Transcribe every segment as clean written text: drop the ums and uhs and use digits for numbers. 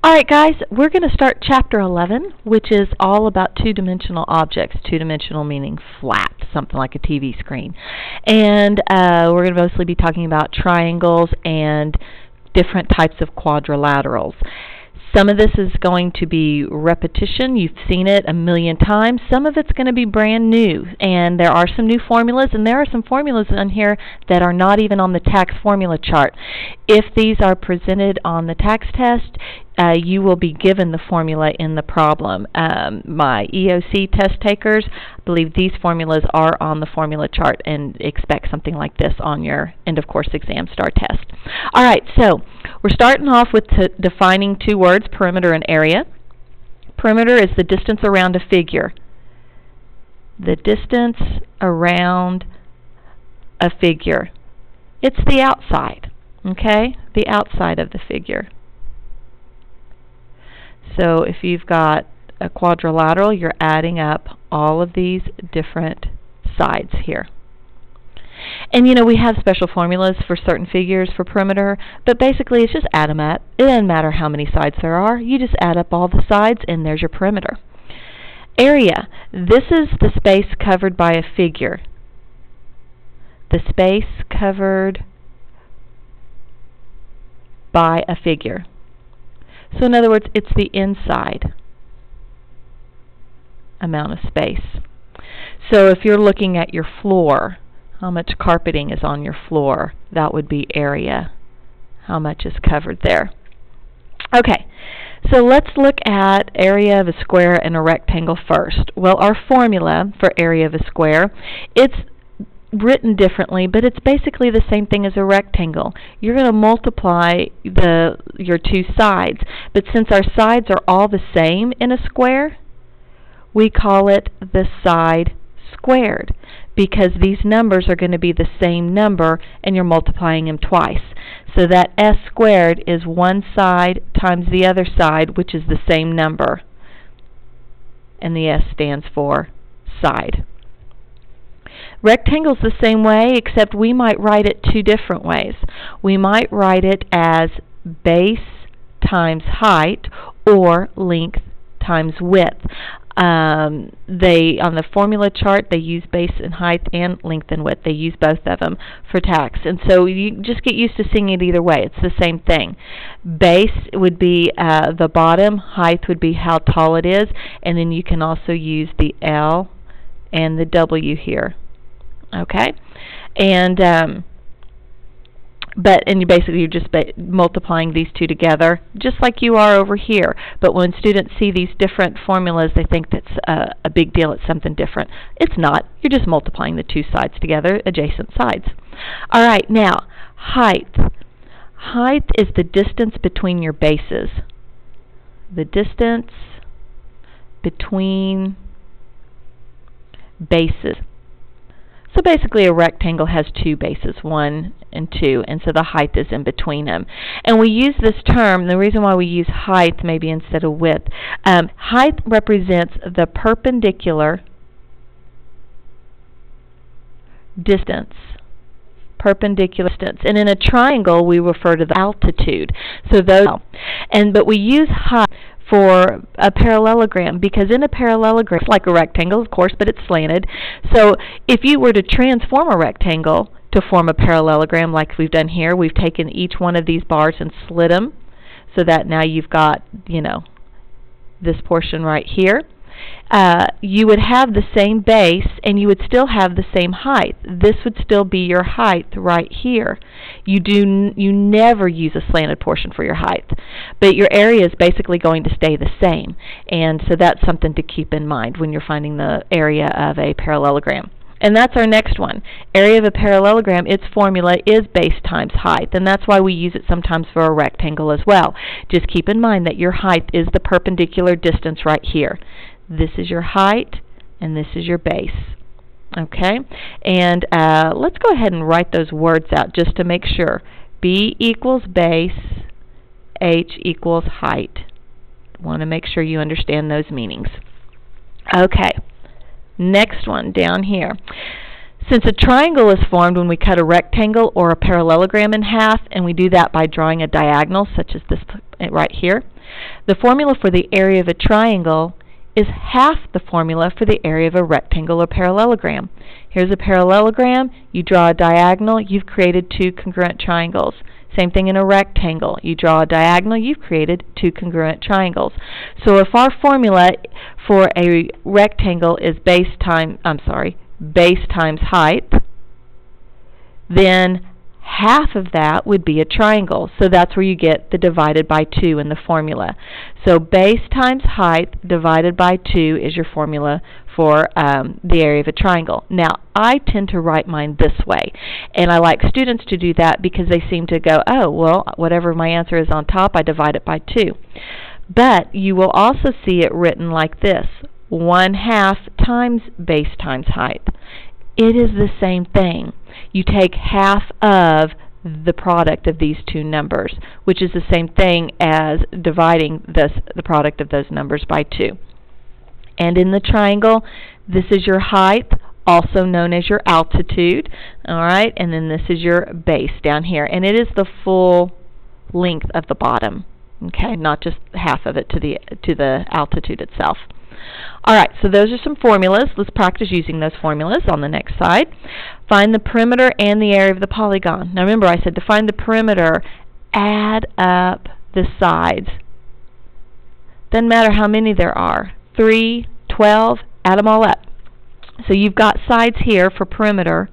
All right, guys, we're going to start Chapter 11, which is all about two-dimensional objects. Two-dimensional meaning flat, something like a TV screen. And we're going to mostly be talking about triangles and different types of quadrilaterals. Some of this is going to be repetition. You've seen it a million times. Some of it's going to be brand new. And there are some new formulas, and there are some formulas in here that are not even on the tax formula chart. If these are presented on the tax test, you will be given the formula in the problem. My EOC test takers, I believe these formulas are on the formula chart, and expect something like this on your end of course exam star test. All right, so we're starting off with defining two words, perimeter and area. Perimeter is the distance around a figure. The distance around a figure. It's the outside, okay? The outside of the figure. So if you've got a quadrilateral, you're adding up all of these different sides here. And you know, we have special formulas for certain figures for perimeter, but basically it's just add them up. It doesn't matter how many sides there are. You just add up all the sides and there's your perimeter. Area. This is the space covered by a figure. The space covered by a figure. So in other words, it's the inside amount of space. So if you're looking at your floor, how much carpeting is on your floor, that would be area. How much is covered there. Okay, so let's look at area of a square and a rectangle first. Well, our formula for area of a square, it's written differently, but it's basically the same thing as a rectangle. You're going to multiply your two sides, but since our sides are all the same in a square, we call it the side squared, because these numbers are going to be the same number and you're multiplying them twice. So that s squared is one side times the other side, which is the same number, and the s stands for side. Rectangle's the same way, except we might write it two different ways. We might write it as base times height or length times width. On the formula chart, they use base and height and length and width. They use both of them for tax. And so you just get used to seeing it either way. It's the same thing. Base would be the bottom. Height would be how tall it is. And then you can also use the L and the W here. Okay? And you're just multiplying these two together, just like you are over here. But when students see these different formulas, they think that's a big deal. It's something different. It's not. You're just multiplying the two sides together, adjacent sides. All right, now, height. Height is the distance between your bases. The distance between bases. So basically a rectangle has two bases, 1 and 2, and so the height is in between them. And we use this term, the reason why we use height maybe instead of width, height represents the perpendicular distance. Perpendicular distance. And in a triangle we refer to the altitude. But we use height for a parallelogram, because in a parallelogram, it's like a rectangle, of course, but it's slanted. So if you were to transform a rectangle to form a parallelogram like we've done here, we've taken each one of these bars and slid them so that now you've got, you know, this portion right here. You would have the same base and you would still have the same height. This would still be your height right here. You never use a slanted portion for your height, but your area is basically going to stay the same, and so that's something to keep in mind when you're finding the area of a parallelogram. And that's our next one. Area of a parallelogram, its formula is base times height, and that's why we use it sometimes for a rectangle as well. Just keep in mind that your height is the perpendicular distance right here. This is your height, and this is your base. Okay? And let's go ahead and write those words out just to make sure. B equals base, H equals height. Want to make sure you understand those meanings. Okay. Next one down here. Since a triangle is formed when we cut a rectangle or a parallelogram in half, and we do that by drawing a diagonal, such as this right here, the formula for the area of a triangle is half the formula for the area of a rectangle or parallelogram. Here's a parallelogram. You draw a diagonal, you've created two congruent triangles. Same thing in a rectangle. You draw a diagonal, you've created two congruent triangles. So if our formula for a rectangle is base times height, then half of that would be a triangle. So that's where you get the divided by 2 in the formula. So base times height divided by 2 is your formula for the area of a triangle. Now, I tend to write mine this way, and I like students to do that because they seem to go, oh, well, whatever my answer is on top, I divide it by 2. But you will also see it written like this: 1/2 times base times height. It is the same thing. You take half of the product of these two numbers, which is the same thing as dividing the product of those numbers by 2. And in the triangle, this is your height, also known as your altitude, all right? And then this is your base down here, and it is the full length of the bottom, okay? Not just half of it to the altitude itself. All right, so those are some formulas. Let's practice using those formulas on the next slide. Find the perimeter and the area of the polygon. Now remember, I said to find the perimeter, add up the sides. Doesn't matter how many there are. 3, 12, add them all up. So you've got sides here for perimeter,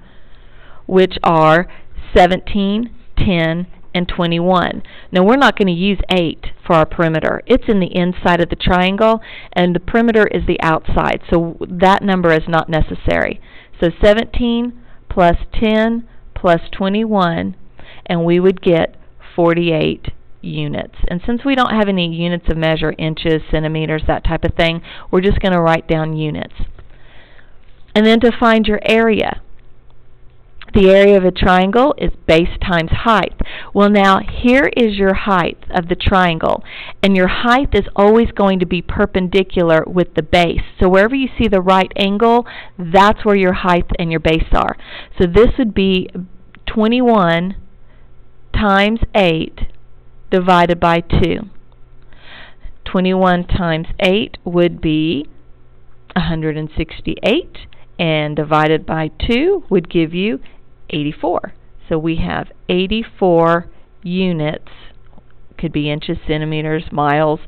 which are 17, 10, and 21. Now we're not going to use 8 for our perimeter. It's in the inside of the triangle, and the perimeter is the outside, so that number is not necessary. So 17 plus 10 plus 21, and we would get 48 units. And since we don't have any units of measure, inches, centimeters, that type of thing, we're just going to write down units. And then to find your area. The area of a triangle is base times height. Well, now here is your height of the triangle, and your height is always going to be perpendicular with the base. So wherever you see the right angle, that's where your height and your base are. So this would be 21 times 8 divided by 2. 21 times 8 would be 168, and divided by 2 would give you 84. So we have 84 units, could be inches, centimeters, miles,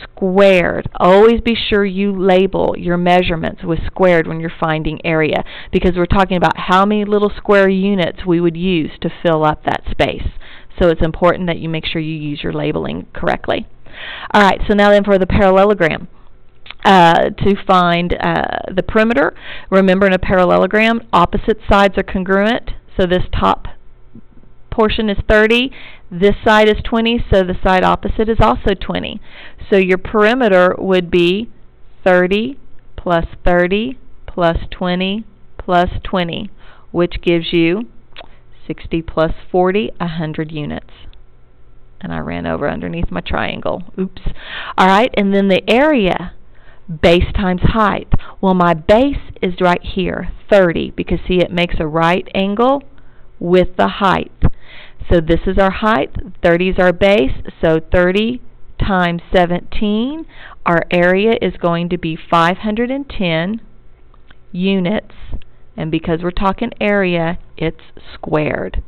squared. Always be sure you label your measurements with squared when you're finding area, because we're talking about how many little square units we would use to fill up that space. So it's important that you make sure you use your labeling correctly. All right, so now then for the parallelogram. To find the perimeter, remember in a parallelogram, opposite sides are congruent. So this top portion is 30, this side is 20, so the side opposite is also 20. So your perimeter would be 30 plus 30 plus 20 plus 20, which gives you 60 plus 40, 100 units. And I ran over underneath my triangle. Oops. All right, and then the area, base times height. Well, my base is right here, 30, because see, it makes a right angle with the height. So this is our height, 30 is our base, so 30 times 17, our area is going to be 510 units, and because we're talking area, it's squared.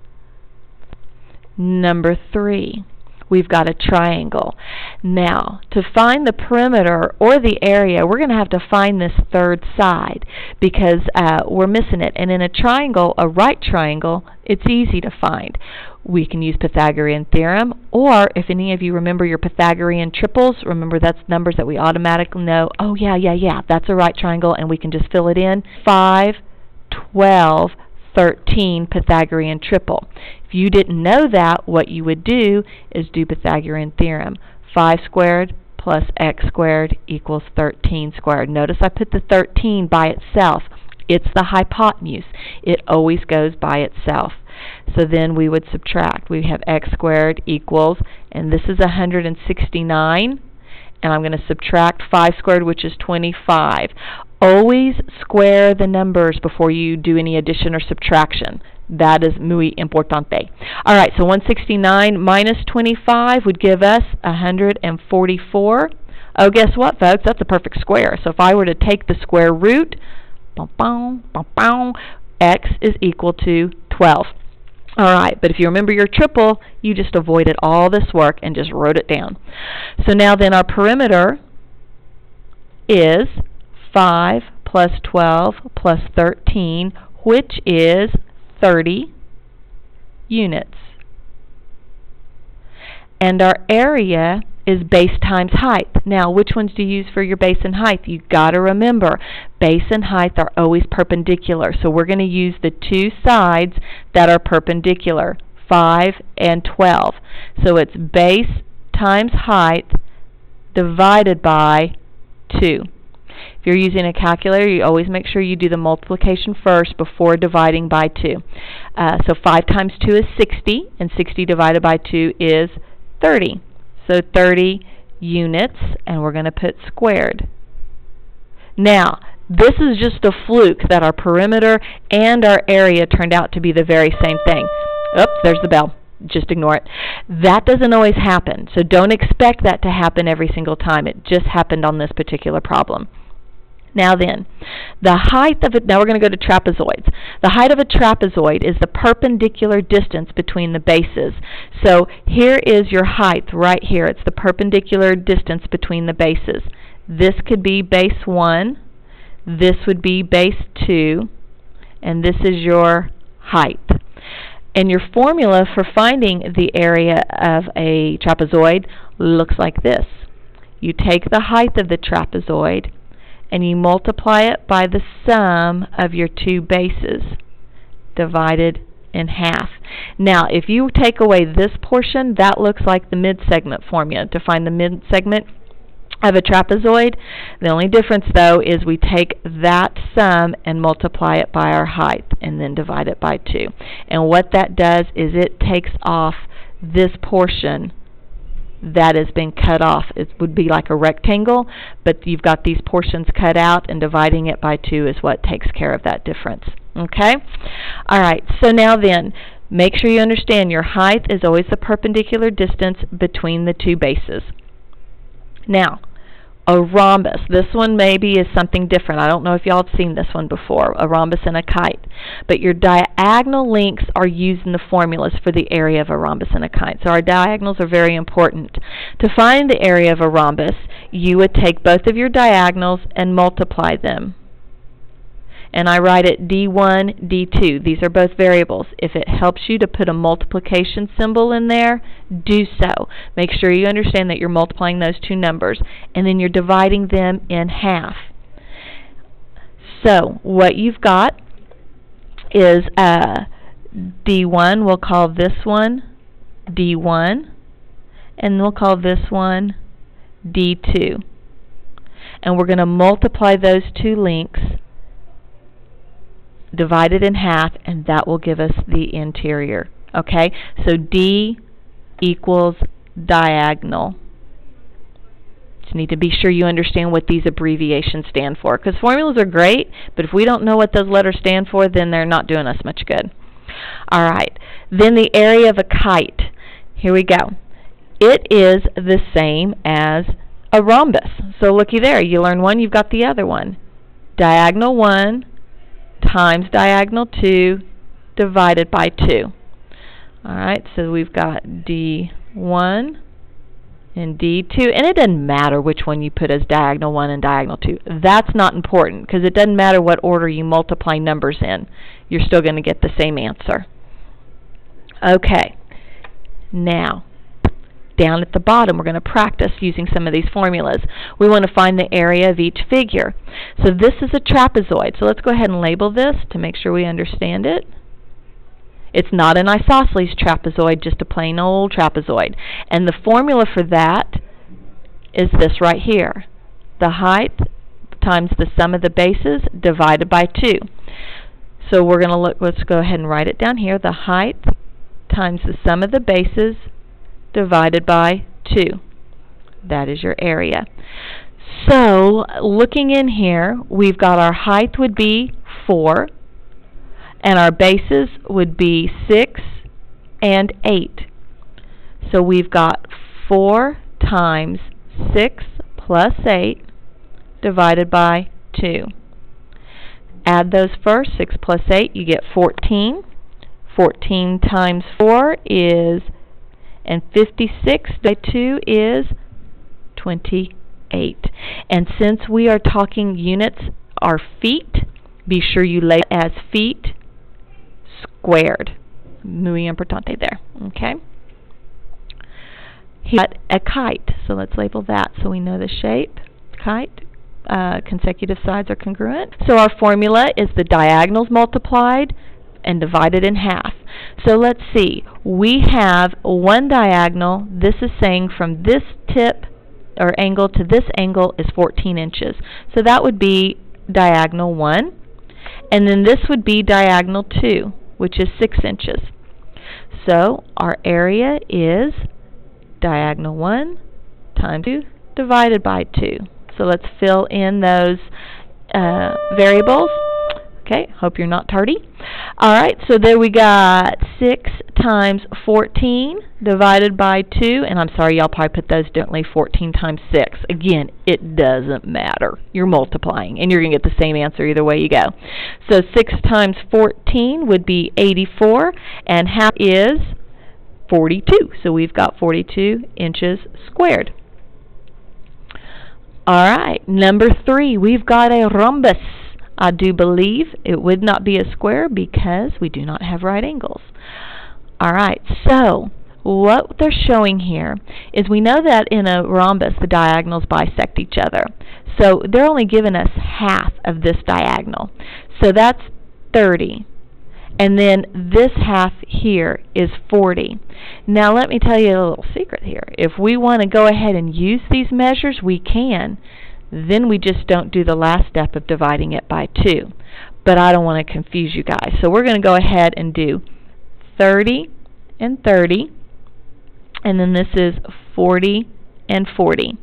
Number 3. We've got a triangle. Now, to find the perimeter or the area, we're going to have to find this third side because we're missing it. And in a triangle, a right triangle, it's easy to find. We can use Pythagorean theorem, or if any of you remember your Pythagorean triples, remember that's numbers that we automatically know, oh yeah, that's a right triangle, and we can just fill it in. 5, 12, 13 Pythagorean triple. If you didn't know that, what you would do is do Pythagorean theorem. 5 squared plus x squared equals 13 squared. Notice I put the 13 by itself. It's the hypotenuse. It always goes by itself. So then we would subtract. We have x squared equals, and this is 169, and I'm going to subtract 5 squared, which is 25. always square the numbers before you do any addition or subtraction. That is muy importante. All right, so 169 minus 25 would give us 144. Oh, guess what, folks? That's a perfect square. So if I were to take the square root, x is equal to 12. All right, but if you remember your triple, you just avoided all this work and just wrote it down. So now then our perimeter is 5 plus 12 plus 13, which is 30 units. And our area is base times height. Now, which ones do you use for your base and height? You've got to remember, base and height are always perpendicular. So we're going to use the two sides that are perpendicular, 5 and 12. So it's base times height divided by 2. If you're using a calculator, you always make sure you do the multiplication first before dividing by 2. So 5 times 2 is 60, and 60 divided by 2 is 30. So 30 units, and we're going to put squared. Now, this is just a fluke that our perimeter and our area turned out to be the very same thing. Oops, there's the bell. Just ignore it. That doesn't always happen, so don't expect that to happen every single time. It just happened on this particular problem. Now then, the height of it, now we're going to go to trapezoids. The height of a trapezoid is the perpendicular distance between the bases. So here is your height right here. It's the perpendicular distance between the bases. This could be base 1, this would be base 2, and this is your height. And your formula for finding the area of a trapezoid looks like this. You take the height of the trapezoid and you multiply it by the sum of your two bases divided in half. Now, if you take away this portion, that looks like the mid-segment formula. To find the mid-segment of a trapezoid, the only difference, though, is we take that sum and multiply it by our height and then divide it by 2. And what that does is it takes off this portion that has been cut off. It would be like a rectangle, but you've got these portions cut out, and dividing it by 2 is what takes care of that difference. Okay? All right, so now then, make sure you understand your height is always the perpendicular distance between the two bases. Now, a rhombus. This one maybe is something different. I don't know if y'all have seen this one before, a rhombus and a kite. But your diagonal lengths are used in the formulas for the area of a rhombus and a kite. So our diagonals are very important. To find the area of a rhombus, you would take both of your diagonals and multiply them. And I write it D1, D2. These are both variables. If it helps you to put a multiplication symbol in there, do so. Make sure you understand that you're multiplying those two numbers, and then you're dividing them in half. So what you've got is D1. We'll call this one D1, and we'll call this one D2. And we're going to multiply those two lengths, divide it in half, and that will give us the interior. Okay, so D equals diagonal. Just need to be sure you understand what these abbreviations stand for, because formulas are great, but if we don't know what those letters stand for, then they're not doing us much good. All right, then the area of a kite. Here we go. It is the same as a rhombus. So looky there, you learn one, you've got the other one. Diagonal 1 times diagonal 2 divided by 2. Alright, so we've got D1 and D2, and it doesn't matter which one you put as diagonal 1 and diagonal 2. That's not important, because it doesn't matter what order you multiply numbers in. You're still going to get the same answer. Okay, now down at the bottom, we're going to practice using some of these formulas. We want to find the area of each figure. So this is a trapezoid. So let's go ahead and label this to make sure we understand it. It's not an isosceles trapezoid, just a plain old trapezoid. And the formula for that is this right here. The height times the sum of the bases divided by 2. So we're going to look, let's go ahead and write it down here. The height times the sum of the bases divided by 2. That is your area. So, looking in here, we've got our height would be 4, and our bases would be 6 and 8. So we've got 4 times 6 plus 8 divided by 2. Add those first, 6 plus 8, you get 14. 14 times 4 is, and 56 by 2 is 28. And since we are talking units are feet, be sure you label it as feet squared. Muy importante there, okay? He's got a kite, so let's label that so we know the shape. Kite, consecutive sides are congruent. So our formula is the diagonals multiplied and divided in half. So let's see, we have one diagonal. This is saying from this tip or angle to this angle is 14 inches. So that would be diagonal 1. And then this would be diagonal 2, which is 6 inches. So our area is diagonal 1 times 2 divided by 2. So let's fill in those variables. Okay, hope you're not tardy. Alright, so there we got 6 times 14 divided by 2. And I'm sorry, y'all probably put those differently, 14 times 6. Again, it doesn't matter. You're multiplying, and you're going to get the same answer either way you go. So 6 times 14 would be 84, and half is 42. So we've got 42 inches squared. Alright, number 3, we've got a rhombus. I do believe it would not be a square because we do not have right angles. Alright, so what they're showing here is we know that in a rhombus the diagonals bisect each other. So they're only giving us half of this diagonal. So that's 30. And then this half here is 40. Now let me tell you a little secret here. If we want to go ahead and use these measures, we can. Then we just don't do the last step of dividing it by 2. But I don't want to confuse you guys. So we're going to go ahead and do 30 and 30. And then this is 40 and 40.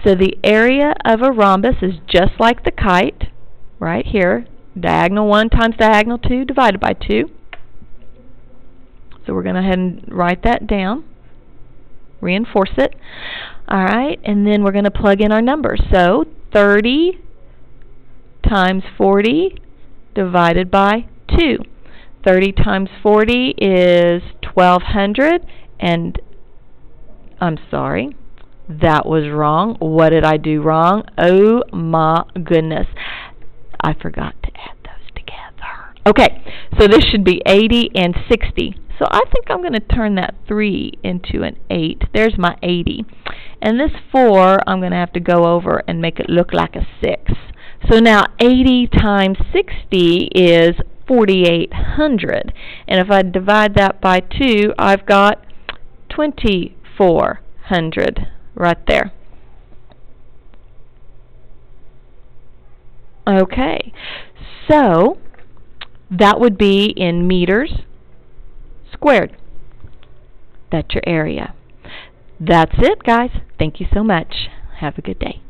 So the area of a rhombus is just like the kite, right here. Diagonal 1 times diagonal 2 divided by 2. So we're going to go ahead and write that down. Reinforce it. Alright, and then we're going to plug in our numbers. So 30 times 40 divided by 2. 30 times 40 is 1200, and I'm sorry, that was wrong. What did I do wrong? Oh my goodness. I forgot to add those together. Okay, so this should be 80 and 60. So I think I'm going to turn that 3 into an 8. There's my 80. And this 4, I'm going to have to go over and make it look like a 6. So now 80 times 60 is 4,800. And if I divide that by 2, I've got 2,400 right there. Okay, so that would be in meters squared. That's your area. That's it, guys. Thank you so much. Have a good day.